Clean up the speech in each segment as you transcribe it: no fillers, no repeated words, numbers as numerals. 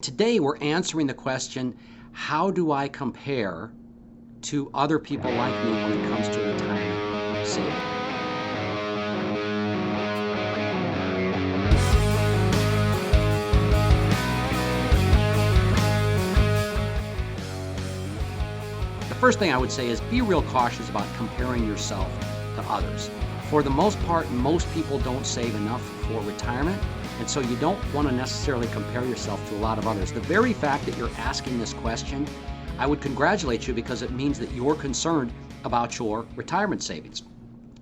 Today we're answering the question, how do I compare to other people like me when it comes to retirement saving? The first thing I would say is be real cautious about comparing yourself to others. For the most part, most people don't save enough for retirement, and so you don't want to necessarily compare yourself to a lot of others. The very fact that you're asking this question, I would congratulate you because it means that you're concerned about your retirement savings.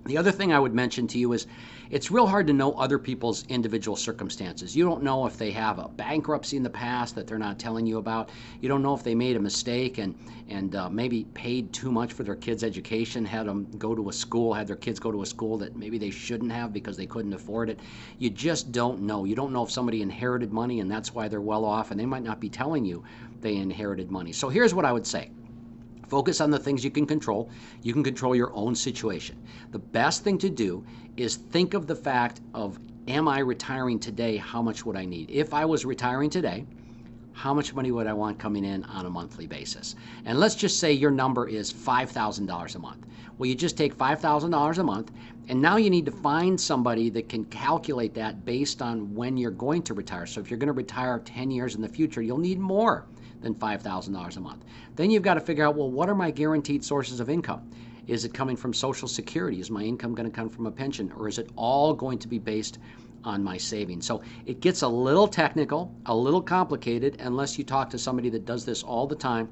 The other thing I would mention to you is it's real hard to know other people's individual circumstances. You don't know if they have a bankruptcy in the past that they're not telling you about. You don't know if they made a mistake and maybe paid too much for their kids' education, had their kids go to a school that maybe they shouldn't have because they couldn't afford it. You just don't know. You don't know if somebody inherited money and that's why they're well off, and they might not be telling you they inherited money. So here's what I would say. Focus on the things you can control. You can control your own situation. The best thing to do is think of the fact of, am I retiring today? How much would I need? If I was retiring today, how much money would I want coming in on a monthly basis? And let's just say your number is $5,000 a month. Well, you just take $5,000 a month, and now you need to find somebody that can calculate that based on when you're going to retire. So if you're going to retire 10 years in the future, you'll need more than $5,000 a month. Then you've got to figure out, well, what are my guaranteed sources of income? Is it coming from Social Security? Is my income going to come from a pension? Or is it all going to be based on my savings? So it gets a little technical, a little complicated, unless you talk to somebody that does this all the time.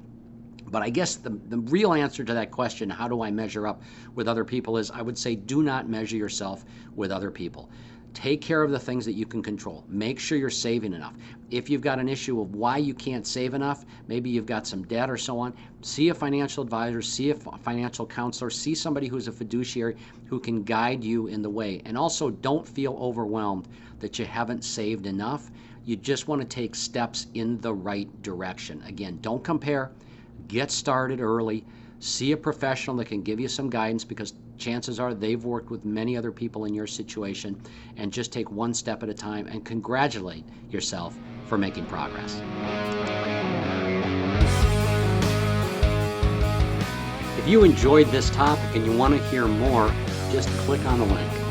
But I guess the real answer to that question, how do I measure up with other people, is I would say do not measure yourself with other people. Take care of the things that you can control. Make sure you're saving enough. If you've got an issue of why you can't save enough, maybe you've got some debt or so on, see a financial advisor, see a financial counselor, see somebody who's a fiduciary who can guide you in the way. And also don't feel overwhelmed that you haven't saved enough. You just want to take steps in the right direction. Again, don't compare. Get started early. See a professional that can give you some guidance, because chances are they've worked with many other people in your situation, and just take one step at a time and congratulate yourself for making progress. If you enjoyed this topic and you want to hear more, just click on the link.